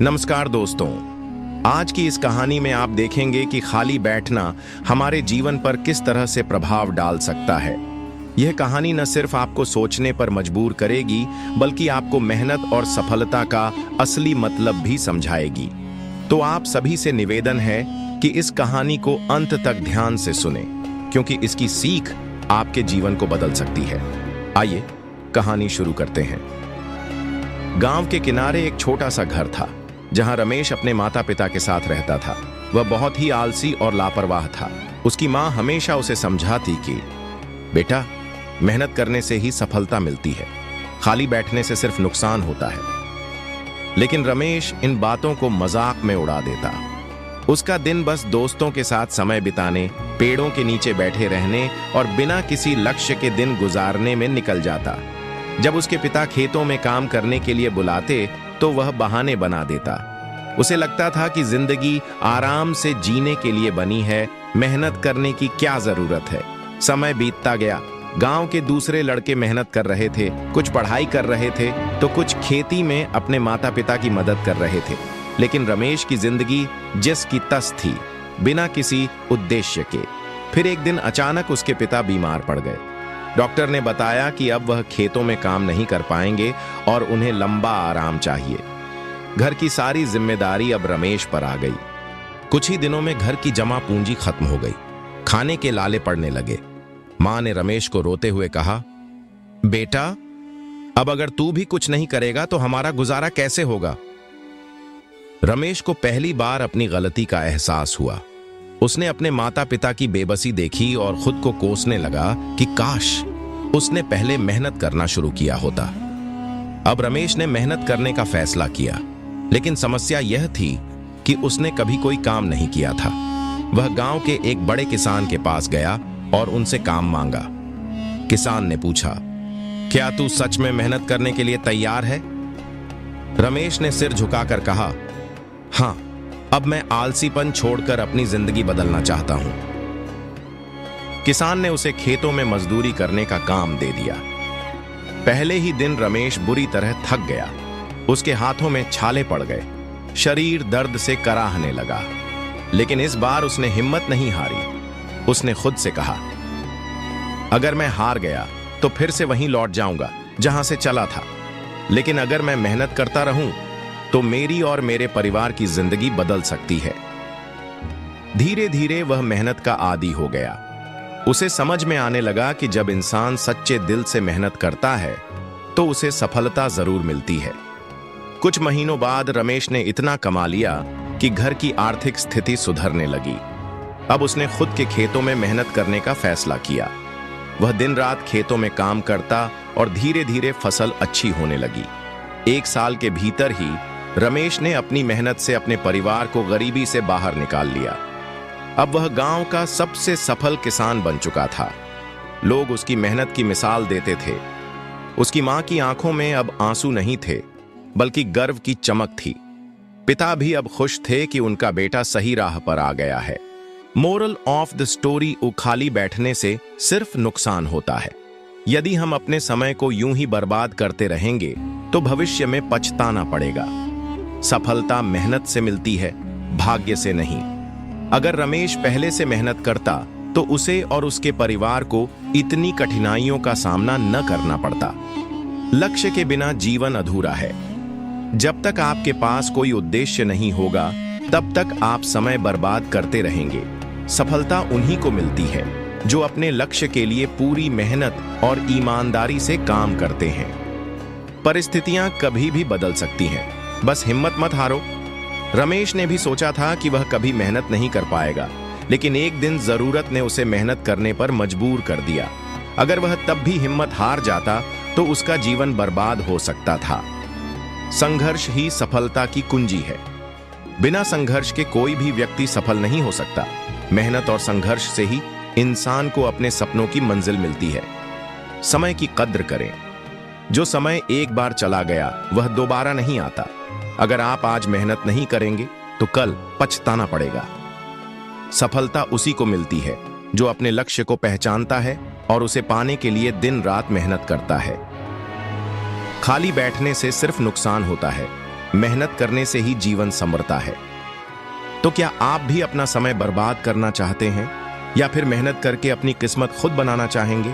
नमस्कार दोस्तों। आज की इस कहानी में आप देखेंगे कि खाली बैठना हमारे जीवन पर किस तरह से प्रभाव डाल सकता है। यह कहानी न सिर्फ आपको सोचने पर मजबूर करेगी, बल्कि आपको मेहनत और सफलता का असली मतलब भी समझाएगी। तो आप सभी से निवेदन है कि इस कहानी को अंत तक ध्यान से सुने, क्योंकि इसकी सीख आपके जीवन को बदल सकती है। आइए कहानी शुरू करते हैं। गांव के किनारे एक छोटा सा घर था, जहां रमेश अपने माता पिता के साथ रहता था। वह बहुत ही आलसी और लापरवाह था। उसकी मां हमेशा उसे समझाती कि बेटा, मेहनत करने से ही सफलता मिलती है, खाली बैठने से सिर्फ नुकसान होता है। लेकिन रमेश इन बातों को मजाक में उड़ा देता। उसका दिन बस दोस्तों के साथ समय बिताने, पेड़ों के नीचे बैठे रहने और बिना किसी लक्ष्य के दिन गुजारने में निकल जाता। जब उसके पिता खेतों में काम करने के लिए बुलाते तो वह बहाने बना देता। उसे लगता था कि जिंदगी आराम से जीने के लिए बनी है, मेहनत करने की क्या जरूरत है। समय बीतता गया। गांव के दूसरे लड़के मेहनत कर रहे थे, कुछ पढ़ाई कर रहे थे तो कुछ खेती में अपने माता पिता की मदद कर रहे थे। लेकिन रमेश की जिंदगी जिस की तस थी, बिना किसी उद्देश्य के। फिर एक दिन अचानक उसके पिता बीमार पड़ गए। डॉक्टर ने बताया कि अब वह खेतों में काम नहीं कर पाएंगे और उन्हें लंबा आराम चाहिए। घर की सारी जिम्मेदारी अब रमेश पर आ गई। कुछ ही दिनों में घर की जमा पूंजी खत्म हो गई। खाने के लाले पड़ने लगे। मां ने रमेश को रोते हुए कहा, बेटा, अब अगर तू भी कुछ नहीं करेगा तो हमारा गुजारा कैसे होगा। रमेश को पहली बार अपनी गलती का एहसास हुआ। उसने अपने माता पिता की बेबसी देखी और खुद को कोसने लगा कि काश उसने पहले मेहनत करना शुरू किया होता। अब रमेश ने मेहनत करने का फैसला किया, लेकिन समस्या यह थी कि उसने कभी कोई काम नहीं किया था। वह गांव के एक बड़े किसान के पास गया और उनसे काम मांगा। किसान ने पूछा, क्या तू सच में मेहनत करने के लिए तैयार है? रमेश ने सिर झुकाकर कहा, हां, अब मैं आलसीपन छोड़कर अपनी जिंदगी बदलना चाहता हूं। किसान ने उसे खेतों में मजदूरी करने का काम दे दिया। पहले ही दिन रमेश बुरी तरह थक गया। उसके हाथों में छाले पड़ गए, शरीर दर्द से कराहने लगा। लेकिन इस बार उसने हिम्मत नहीं हारी। उसने खुद से कहा, अगर मैं हार गया तो फिर से वहीं लौट जाऊंगा जहां से चला था। लेकिन अगर मैं मेहनत करता रहूं तो मेरी और मेरे परिवार की जिंदगी बदल सकती है। धीरे धीरे वह मेहनत का आदी हो गया। उसे समझ में आने लगा कि जब इंसान सच्चे दिल से मेहनत करता है तो उसे सफलता जरूर मिलती है। कुछ महीनों बाद रमेश ने इतना कमा लिया कि घर की आर्थिक स्थिति सुधरने लगी। अब उसने खुद के खेतों में मेहनत करने का फैसला किया। वह दिन रात खेतों में काम करता और धीरे धीरे फसल अच्छी होने लगी। 1 साल के भीतर ही रमेश ने अपनी मेहनत से अपने परिवार को गरीबी से बाहर निकाल लिया। अब वह गांव का सबसे सफल किसान बन चुका था। लोग उसकी मेहनत की मिसाल देते थे। उसकी मां की आंखों में अब आंसू नहीं थे, बल्कि गर्व की चमक थी। पिता भी अब खुश थे कि उनका बेटा सही राह पर आ गया है। मोरल ऑफ द स्टोरी, खाली बैठने से सिर्फ नुकसान होता है। यदि हम अपने समय को यूं ही बर्बाद करते रहेंगे तो भविष्य में पछताना पड़ेगा। सफलता मेहनत से मिलती है, भाग्य से नहीं। अगर रमेश पहले से मेहनत करता तो उसे और उसके परिवार को इतनी कठिनाइयों का सामना न करना पड़ता। लक्ष्य के बिना जीवन अधूरा है। जब तक आपके पास कोई उद्देश्य नहीं होगा, तब तक आप समय बर्बाद करते रहेंगे। सफलता उन्हीं को मिलती है जो अपने लक्ष्य के लिए पूरी मेहनत और ईमानदारी से काम करते हैं। परिस्थितियां कभी भी बदल सकती हैं, बस हिम्मत मत हारो। रमेश ने भी सोचा था कि वह कभी मेहनत नहीं कर पाएगा, लेकिन एक दिन जरूरत ने उसे मेहनत करने पर मजबूर कर दिया। अगर वह तब भी हिम्मत हार जाता तो उसका जीवन बर्बाद हो सकता था। संघर्ष ही सफलता की कुंजी है। बिना संघर्ष के कोई भी व्यक्ति सफल नहीं हो सकता। मेहनत और संघर्ष से ही इंसान को अपने सपनों की मंजिल मिलती है। समय की कद्र करें। जो समय एक बार चला गया वह दोबारा नहीं आता। अगर आप आज मेहनत नहीं करेंगे तो कल पछताना पड़ेगा। सफलता उसी को मिलती है जो अपने लक्ष्य को पहचानता है और उसे पाने के लिए दिन रात मेहनत करता है। खाली बैठने से सिर्फ नुकसान होता है, मेहनत करने से ही जीवन संवरता है। तो क्या आप भी अपना समय बर्बाद करना चाहते हैं या फिर मेहनत करके अपनी किस्मत खुद बनाना चाहेंगे?